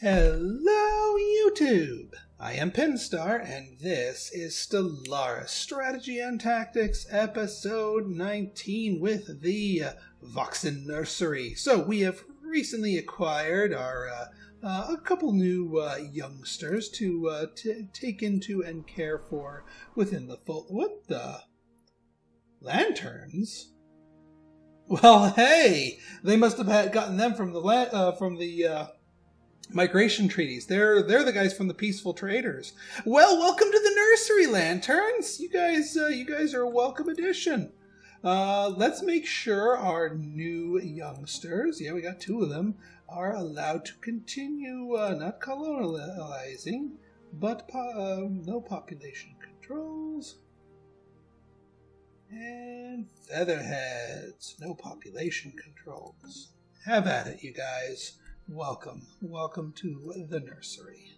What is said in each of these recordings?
Hello, YouTube! I am Pinstar, and this is Stellaris Strategy and Tactics, Episode 19 with the Voxen Nursery. So, we have recently acquired our a couple new youngsters to take into and care for within the fold. What the? Lanterns? Well, hey! They must have gotten them from the migration treaties. They're the guys from the Peaceful Traders. Well, welcome to the nursery, Lanterns. You guys are a welcome addition. Let's make sure our new youngsters, we got two of them, are allowed to continue not colonizing, but no population controls. And featherheads, no population controls. Have at it, you guys. Welcome to the nursery.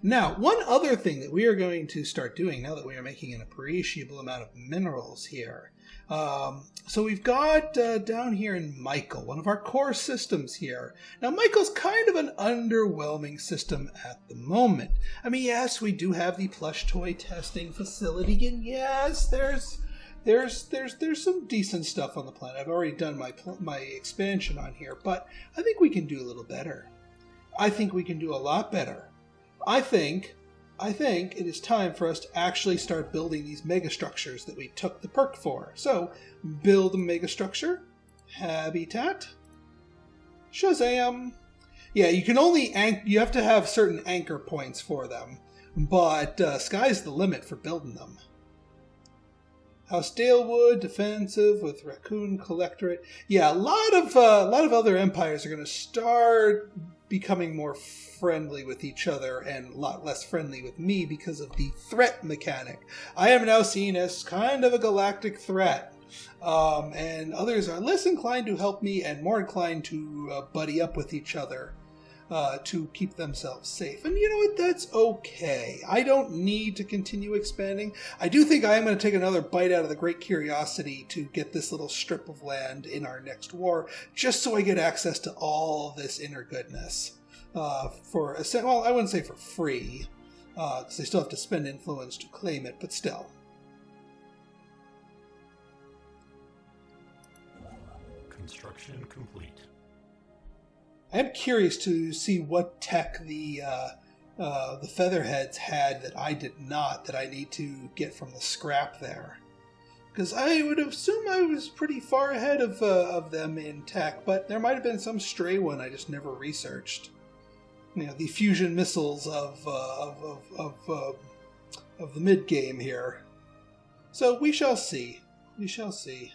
Now, one other thing that we are going to start doing now that we are making an appreciable amount of minerals here. So we've got down here in Michael, one of our core systems here. Now, Michael's kind of an underwhelming system at the moment. I mean, yes, we do have the plush toy testing facility, and yes, there's some decent stuff on the planet. I've already done my expansion on here, but I think we can do a little better. I think we can do a lot better. I think it is time for us to actually start building these megastructures that we took the perk for. So, build a megastructure, habitat, Shazam. Yeah, you have to have certain anchor points for them, but sky's the limit for building them. House Dalewood, defensive with Raccoon Collectorate. Yeah, a lot of other empires are going to start becoming more friendly with each other and a lot less friendly with me because of the threat mechanic. I am now seen as kind of a galactic threat, and others are less inclined to help me and more inclined to buddy up with each other. To keep themselves safe. And you know what? That's okay. I don't need to continue expanding. I do think I am going to take another bite out of the Great Curiosity to get this little strip of land in our next war, just so I get access to all this inner goodness. I wouldn't say for free, because I still have to spend influence to claim it, but still. Construction complete. I'm curious to see what tech the Featherheads had that I did not, that I need to get from the scrap there. Because I would assume I was pretty far ahead of them in tech, but there might have been some stray one I just never researched. You know, the fusion missiles of the mid game here. So we shall see. We shall see.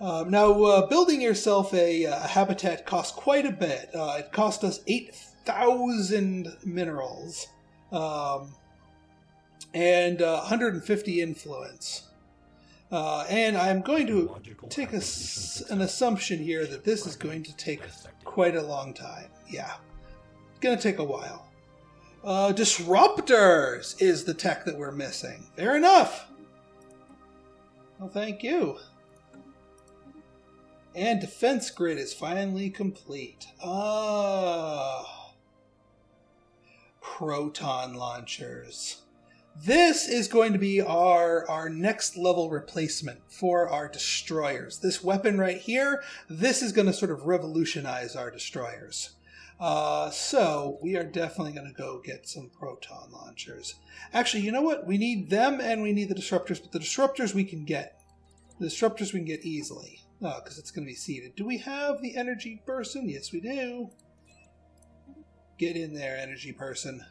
Now, building yourself a habitat costs quite a bit. It cost us 8,000 minerals and 150 influence. And I'm going to take an assumption here that this is going to take quite a long time. Yeah, it's going to take a while. Disruptors is the tech that we're missing. Fair enough. Well, thank you. And defense grid is finally complete. Proton launchers. This is going to be our next level replacement for our destroyers. This weapon right here, this is going to sort of revolutionize our destroyers. So we are definitely going to go get some proton launchers. Actually, you know what? We need them and we need the disruptors, but the disruptors we can get. The disruptors we can get easily. Because it's going to be seeded. Do we have the energy person? Yes, we do. Get in there, energy person.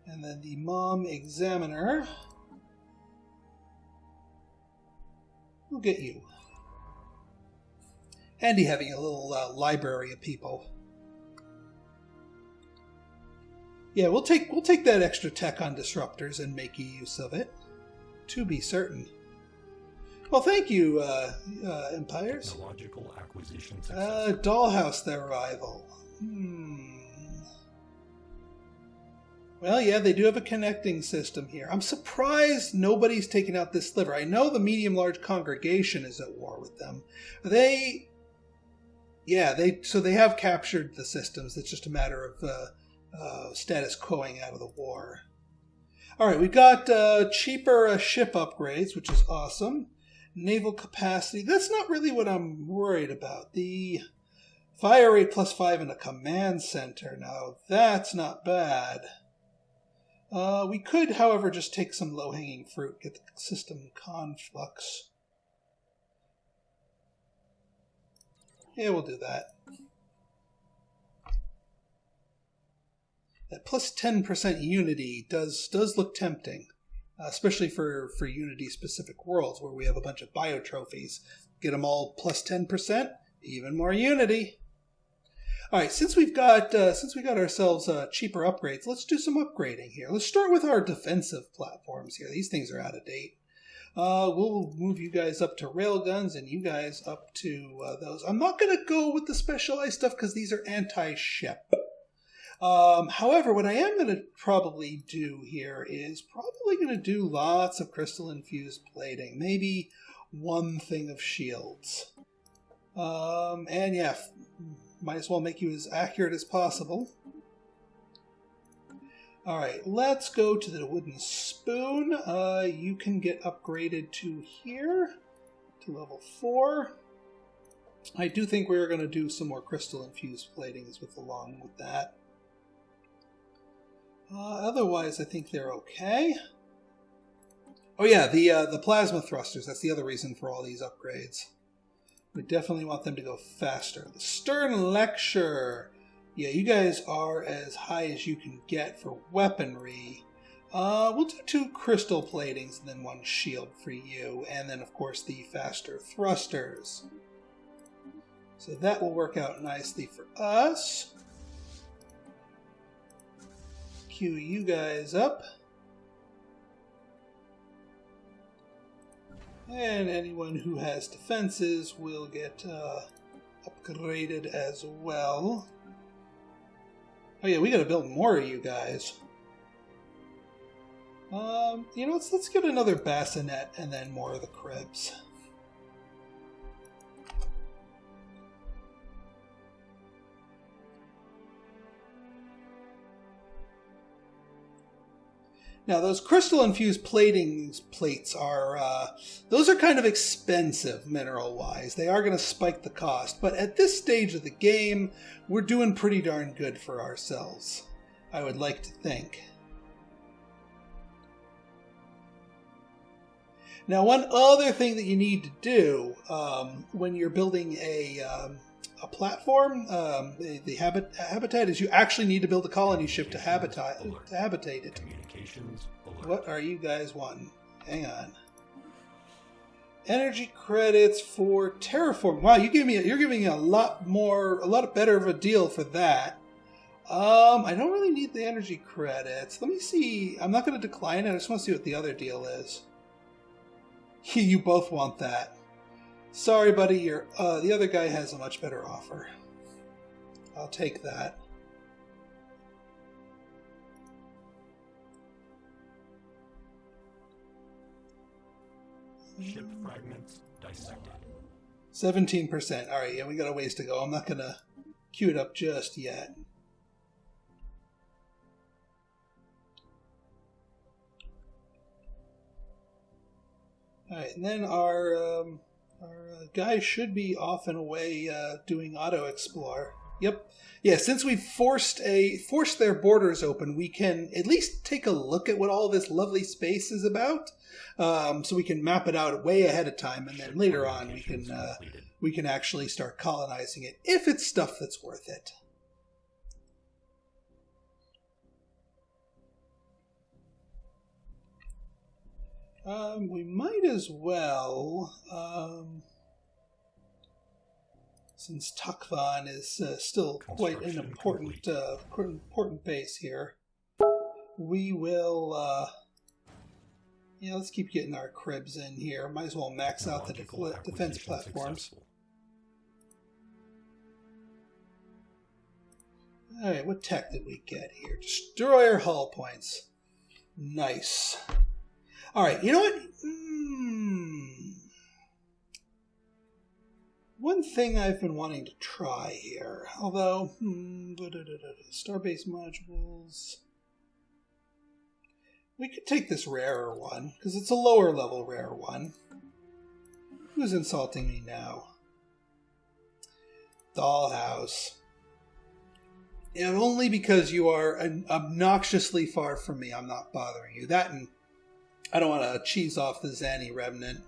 And then the mom examiner. We'll get you. Handy having a little library of people. Yeah, we'll take that extra tech on disruptors and make use of it. To be certain. Well, thank you, Empires. Technological acquisition success. Dollhouse, their rival. Well, yeah, they do have a connecting system here. I'm surprised nobody's taken out this sliver. I know the medium-large congregation is at war with them. They Yeah, they have captured the systems. It's just a matter of status quoing out of the war. All right, we've got cheaper ship upgrades, which is awesome. Naval capacity. That's not really what I'm worried about. The fire rate +5 in a command center. Now, that's not bad. We could, however, just take some low-hanging fruit, get the system conflux. Yeah, we'll do that. That +10% Unity does look tempting, especially for Unity-specific worlds where we have a bunch of bio trophies. Get them all +10%, even more Unity. All right, since we got ourselves cheaper upgrades, let's do some upgrading here. Let's start with our defensive platforms here. These things are out of date. We'll move you guys up to railguns and you guys up to those. I'm not going to go with the specialized stuff because these are anti-ship. However, what I am going to probably do here is probably going to do lots of crystal-infused plating. Maybe one thing of shields. And yeah, might as well make you as accurate as possible. Alright, let's go to the wooden spoon. You can get upgraded to here, to level 4. I do think we're going to do some more crystal-infused platings along with that. Otherwise, I think they're okay. Oh yeah, the plasma thrusters. That's the other reason for all these upgrades. We definitely want them to go faster. The Stern Lecture. Yeah, you guys are as high as you can get for weaponry. We'll do 2 crystal platings and then 1 shield for you. And then, of course, the faster thrusters. So that will work out nicely for us. Queue you guys up. And anyone who has defenses will get upgraded as well. Oh yeah, we gotta build more of you guys. You know, let's get another bassinet and then more of the cribs. Now, those crystal-infused plates are, those are kind of expensive mineral-wise. They are going to spike the cost, but at this stage of the game, we're doing pretty darn good for ourselves, I would like to think. Now, one other thing that you need to do when you're building a platform, the habitat, is you actually need to build a colony ship to habitate it. What are you guys wanting? Hang on. Energy credits for terraform. Wow, you're giving me a lot better of a deal for that. I don't really need the energy credits. Let me see. I'm not going to decline it. I just want to see what the other deal is. You both want that. Sorry, buddy. The other guy has a much better offer. I'll take that. Ship fragments dissected. 17%. All right, yeah, we got a ways to go. I'm not going to queue it up just yet. All right, and then our guy should be off and away doing auto explore. Yep. Yeah, since we've forced their borders open, we can at least take a look at what all this lovely space is about. So we can map it out way ahead of time, and then later on we can actually start colonizing it if it's stuff that's worth it. We might as well, since Takvan is still quite an important base here, we will. Yeah, let's keep getting our cribs in here. Might as well max out the defense platforms. Alright, what tech did we get here? Destroyer hull points. Nice. Alright, you know what? One thing I've been wanting to try here, although, Starbase modules. We could take this rarer one, because it's a lower level rare one. Who's insulting me now? Dollhouse. If only because you are obnoxiously far from me, I'm not bothering you. That and I don't want to cheese off the Zanny remnant.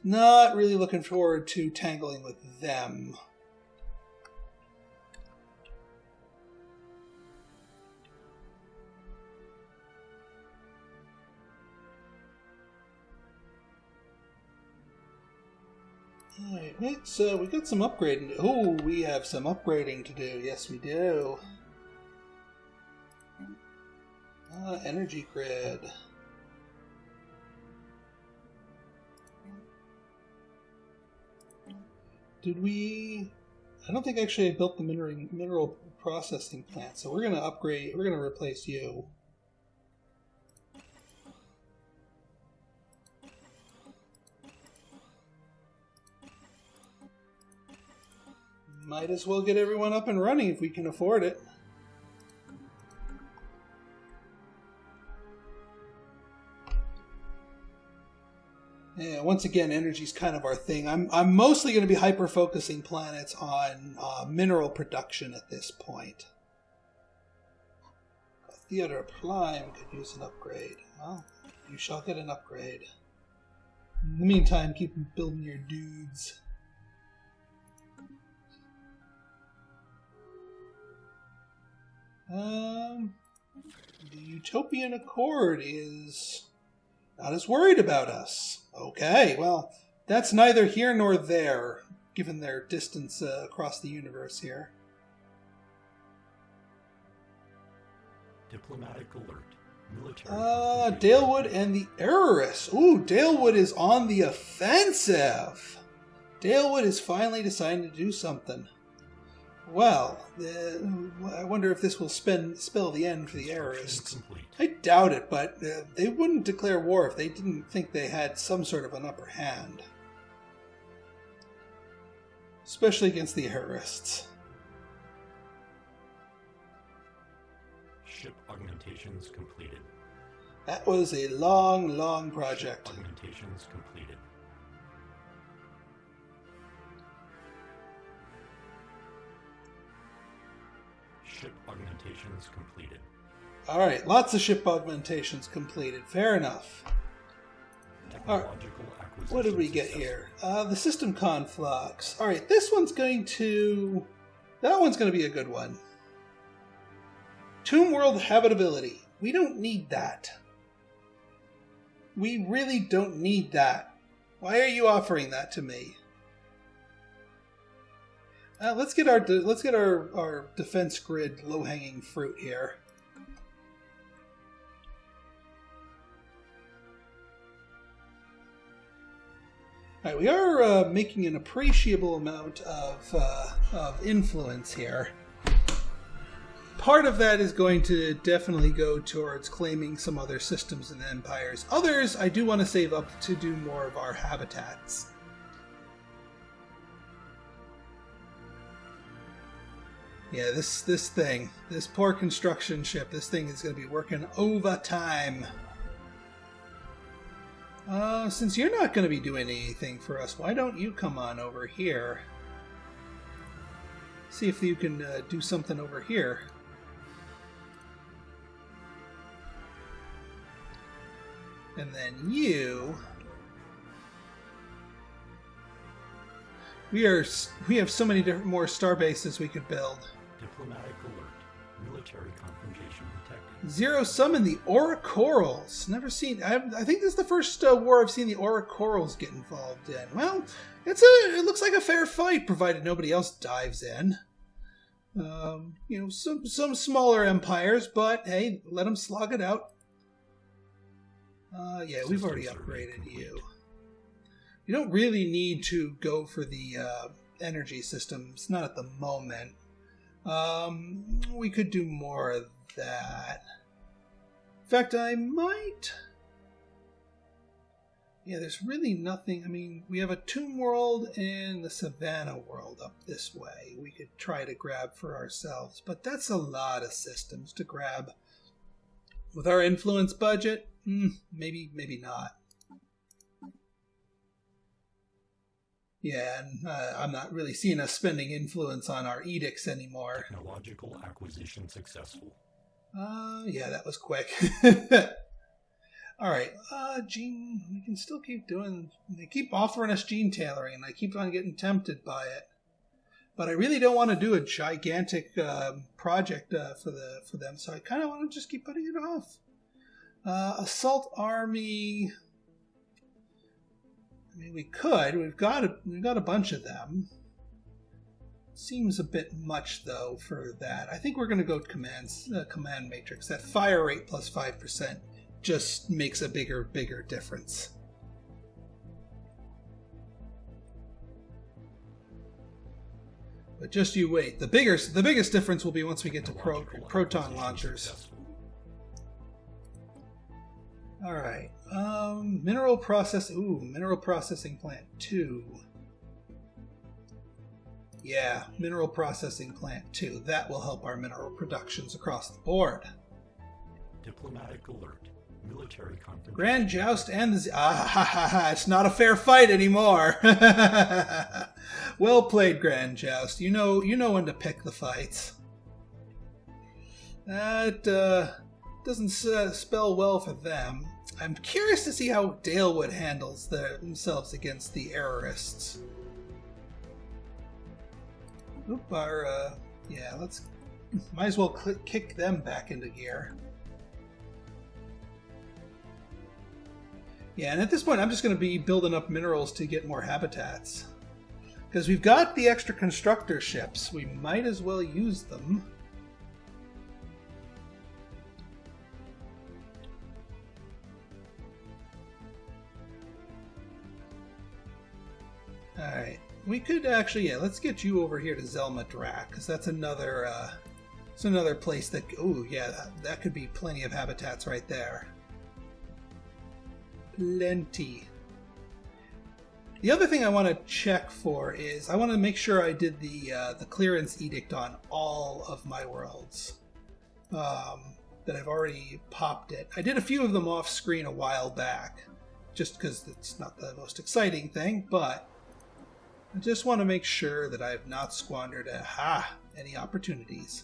Not really looking forward to tangling with them. Alright, so we got some upgrading. Oh, we have some upgrading to do. Yes, we do. Energy grid. Did we... I don't think actually I built the mineral processing plant, so we're going to upgrade, we're going to replace you. Might as well get everyone up and running if we can afford it. Yeah, once again, energy's kind of our thing. I'm mostly going to be hyper-focusing planets on mineral production at this point. Theater Prime could use an upgrade. Well, you shall get an upgrade. In the meantime, keep building your dudes. The Utopian Accord is not as worried about us. Okay, well, that's neither here nor there, given their distance across the universe here. Diplomatic alert. Military. Dalewood and the Errorist. Ooh, Dalewood is on the offensive. Dalewood is finally deciding to do something. Well, I wonder if this will spell the end for the Errorists. I doubt it, but they wouldn't declare war if they didn't think they had some sort of an upper hand. Especially against the Errorists. Ship augmentations completed. That was a long, long project. Ship augmentations completed. Ship augmentations completed. Alright, lots of ship augmentations completed. Fair enough. Technological acquisition. What did we get here? The system conflux. Alright, this one's going to... That one's going to be a good one. Tomb World habitability. We don't need that. We really don't need that. Why are you offering that to me? Let's get our defense grid low-hanging fruit here. All right, we are making an appreciable amount of influence here. Part of that is going to definitely go towards claiming some other systems and empires. Others, I do want to save up to do more of our habitats. Yeah, this poor construction ship, this thing is going to be working overtime. Since you're not going to be doing anything for us, why don't you come on over here? See if you can do something over here. And then you... We have so many different more star bases we could build. Diplomatic alert. Military confrontation detected. Zero summon the Oracorals. Never seen... I think this is the first war I've seen the Oracorals get involved in. Well, it looks like a fair fight, provided nobody else dives in. You know, some smaller empires, but hey, let them slog it out. Yeah, we've already upgraded you. You don't really need to go for the energy systems, not at the moment. We could do more of that. In fact, I might Yeah, there's really nothing. I mean, we have a tomb world and the savannah world up this way. We could try to grab for ourselves, but that's a lot of systems to grab. With our influence budget, maybe not. Yeah, and I'm not really seeing us spending influence on our edicts anymore. Technological acquisition successful. Yeah, that was quick. All right, gene, we can still keep doing, they keep offering us gene tailoring, and I keep on getting tempted by it. But I really don't want to do a gigantic project for them, so I kind of want to just keep putting it off. Assault army, I mean, we could, we've got a bunch of them. Seems a bit much, though, for that. I think we're going to go command matrix. That fire rate plus 5%. Just makes a bigger difference. But just you wait. The biggest difference will be once we get to proton launchers. All right. Mineral processing plant 2. Yeah, mineral processing plant 2. That will help our mineral productions across the board. Diplomatic alert. Military confrontation. Grand Joust and the... it's not a fair fight anymore. Well played, Grand Joust. You know when to pick the fights. That doesn't spell well for them. I'm curious to see how Dalewood handles themselves against the errorists. Oop, yeah, let's... Might as well kick them back into gear. Yeah, and at this point, I'm just going to be building up minerals to get more habitats. Because we've got the extra constructor ships. We might as well use them. Alright. We could actually, yeah, let's get you over here to Zelma Drak, because that's another place that, oh yeah, that could be plenty of habitats right there. Plenty. The other thing I want to check for is I want to make sure I did the clearance edict on all of my worlds. That I've already popped it. I did a few of them off screen a while back, just because it's not the most exciting thing, but I just want to make sure that I have not squandered any opportunities.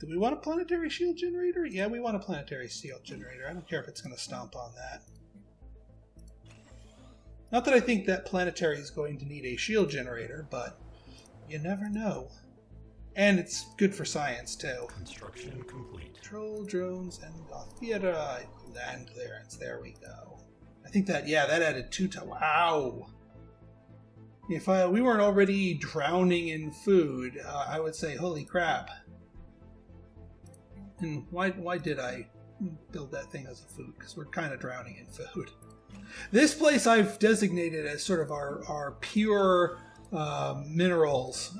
Do we want a planetary shield generator? Yeah, we want a planetary shield generator. I don't care if it's going to stomp on that. Not that I think that planetary is going to need a shield generator, but you never know. And it's good for science, too. Construction complete. Control drones and Gothira land clearance. There we go. I think that, yeah, that added 2 to... Wow! If we weren't already drowning in food, I would say, holy crap. And why did I build that thing as a food? Because we're kind of drowning in food. This place I've designated as sort of our pure minerals.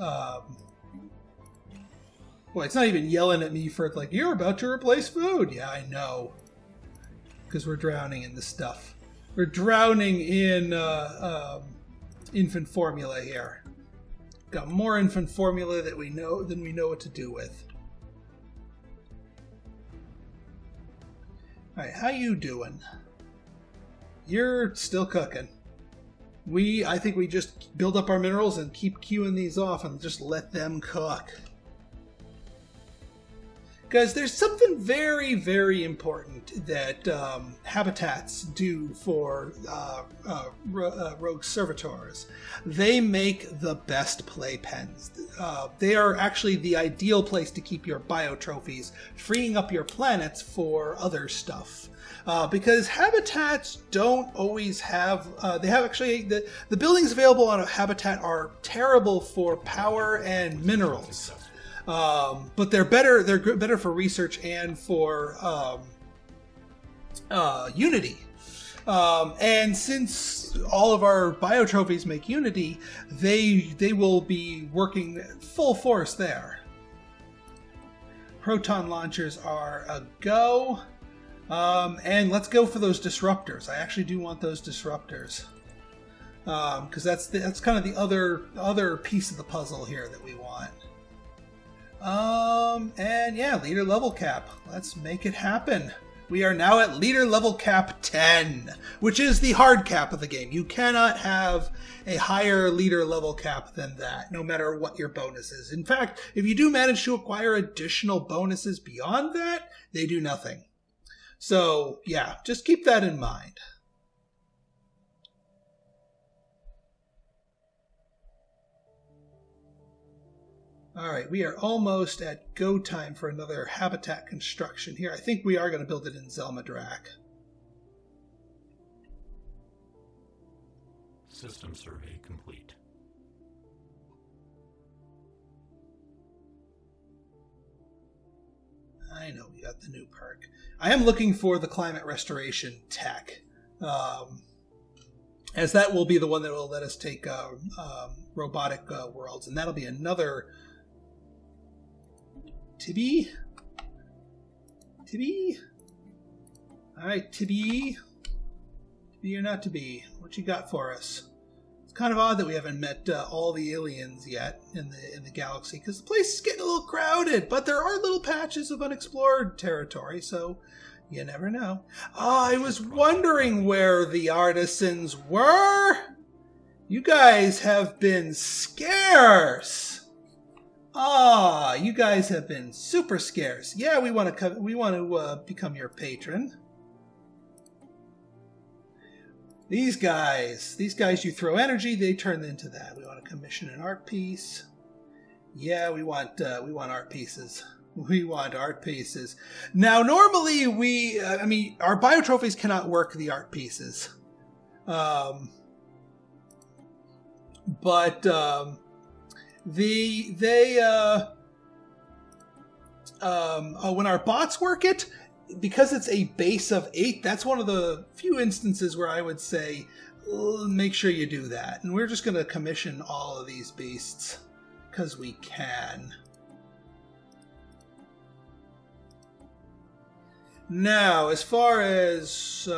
Boy, it's not even yelling at me for, like, you're about to replace food. Yeah, I know. Because we're drowning in this stuff. We're drowning in infant formula here. Got more infant formula than we know what to do with. Alright, how you doing? You're still cooking. I think we just build up our minerals and keep queuing these off and just let them cook. Because there's something very, very important that habitats do for rogue servitors. They make the best playpens. They are actually the ideal place to keep your biotrophies, freeing up your planets for other stuff. Because habitats don't always have... they have actually... The buildings available on a habitat are terrible for power and minerals. But they're better. They're better for research and for Unity. And since all of our biotrophies make Unity, they will be working full force there. proton launchers are a go. And let's go for those disruptors. I actually do want those disruptors. Because that's kind of the other piece of the puzzle here that we want. And yeah, leader level cap. Let's make it happen. We are now at leader level cap 10, which is the hard cap of the game. You cannot have a higher leader level cap than that, no matter what your bonus is. In fact, if you do manage to acquire additional bonuses beyond that, they do nothing. So yeah, just keep that in mind. All right, we are almost at go time for another habitat construction here. I think we are going to build it in Zelmadrak. System survey complete. I know we got the new perk. I am looking for the climate restoration tech, as that will be the one that will let us take robotic worlds, and that'll be another... Tibby? Alright, Tibby or not to be? What you got for us? It's kind of odd that we haven't met all the aliens yet in the galaxy, because the place is getting a little crowded, but there are little patches of unexplored territory, so you never know. I was wondering where the artisans were! You guys have been scarce! You guys have been super scarce. Yeah, we want to become your patron. These guys you throw energy, they turn into that. We want to commission an art piece. Yeah, we want art pieces. We want art pieces. Now, normally our biotrophies cannot work the art pieces. When our bots work it, because it's a base of 8, that's one of the few instances where I would say, make sure you do that. And we're just going to commission all of these beasts, because we can. Now, as far as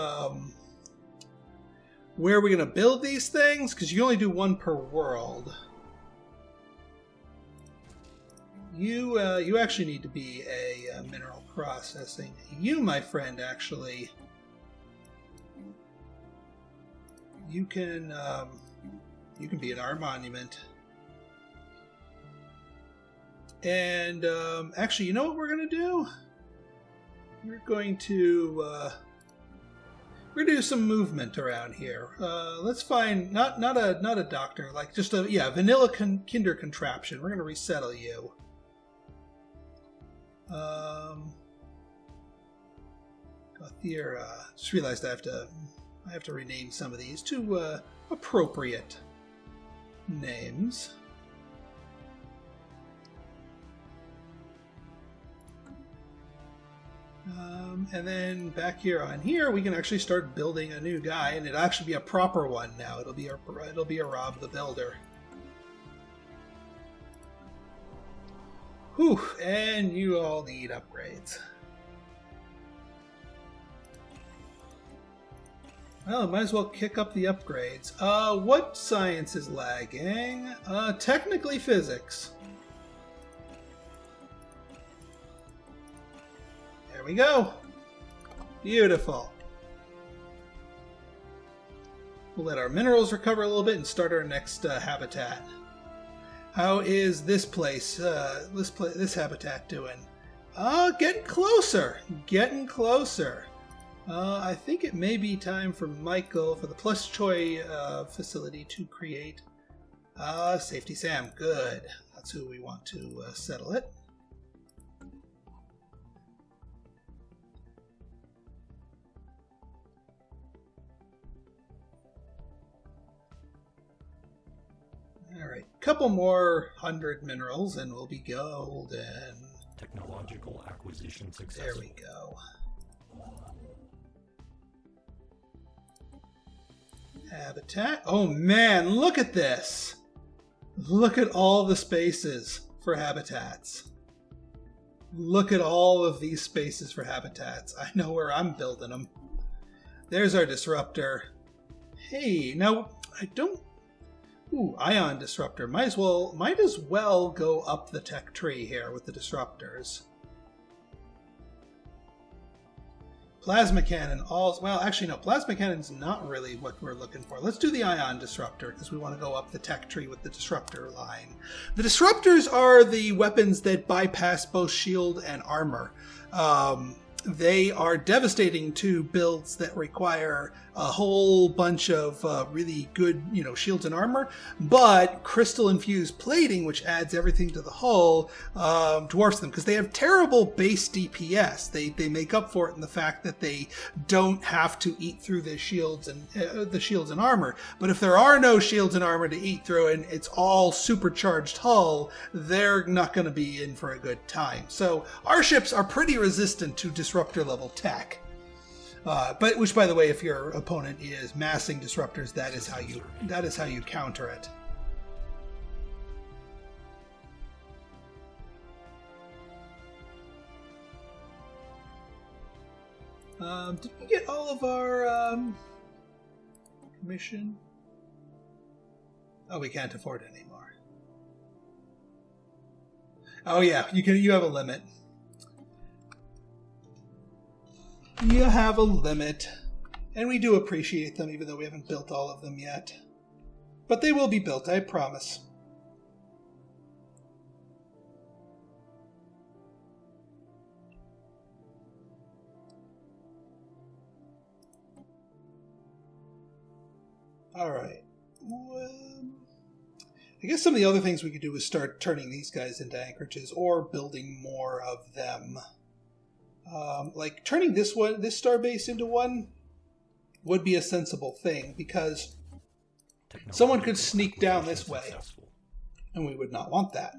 where are we going to build these things, because you only do one per world. You actually need to be a mineral processing. You, my friend, actually, you can be an art monument. And actually, you know what we're gonna do? We're going to do some movement around here. Let's find not a doctor, like just a vanilla kinder contraption. We're gonna resettle you. Gothira. Just realized I have to rename some of these to appropriate names. And then back here on here, we can actually start building a new guy, and it'll actually be a proper one now. It'll be a Rob the Builder. Whew, and you all need upgrades. Well, might as well kick up the upgrades. What science is lagging? Technically physics. There we go. Beautiful. We'll let our minerals recover a little bit and start our next habitat. How is this place, this habitat doing? Getting closer. Getting closer. I think it may be time for Michael, for the Plus Choi facility, to create Safety Sam. Good. That's who we want to settle it. Alright, couple more 100 minerals and we'll be golden. Technological acquisition successful. There we go. Habitat. Oh man, look at this! Look at all the spaces for habitats. Look at all of these spaces for habitats. I know where I'm building them. There's our disruptor. Hey, now I don't... Ooh, ion disruptor. Might as well go up the tech tree here with the disruptors. Plasma cannon. Well, actually, no. Plasma cannon's not really what we're looking for. Let's do the ion disruptor because we want to go up the tech tree with the disruptor line. The disruptors are the weapons that bypass both shield and armor. They are devastating to builds that require a whole bunch of really good, shields and armor, but crystal-infused plating, which adds everything to the hull, dwarfs them because they have terrible base DPS. They make up for it in the fact that they don't have to eat through the shields and armor. But if there are no shields and armor to eat through, and it's all supercharged hull, they're not going to be in for a good time. So our ships are pretty resistant to disruptor level tech. But which, by the way, if your opponent is massing disruptors, that is how you counter it. Did we get all of our commission? Oh, we can't afford it anymore. Oh yeah, you have a limit. You have a limit, and we do appreciate them, even though we haven't built all of them yet. But they will be built, I promise. Alright. I guess some of the other things we could do is start turning these guys into anchorages, or building more of them. Like turning this starbase into one would be a sensible thing, because someone could sneak down this way, and we would not want that.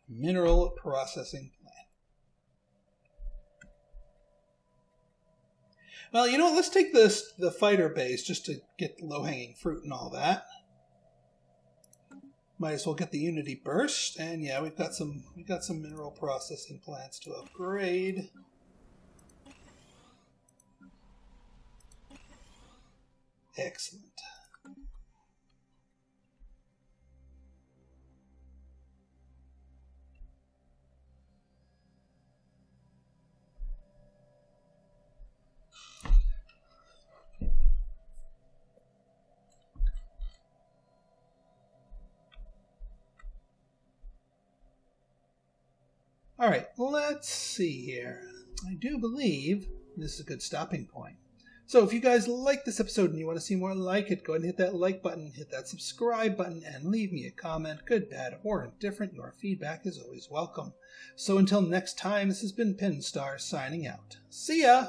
Mineral processing plant. Well, let's take the fighter base just to get low-hanging fruit and all that. Might as well get the Unity burst, and yeah, we've got some mineral processing plants to upgrade. Excellent. All right, let's see here. I do believe this is a good stopping point. So if you guys like this episode and you want to see more like it, go ahead and hit that like button, hit that subscribe button, and leave me a comment, good, bad, or indifferent. Your feedback is always welcome. So until next time, this has been Pinstar signing out. See ya!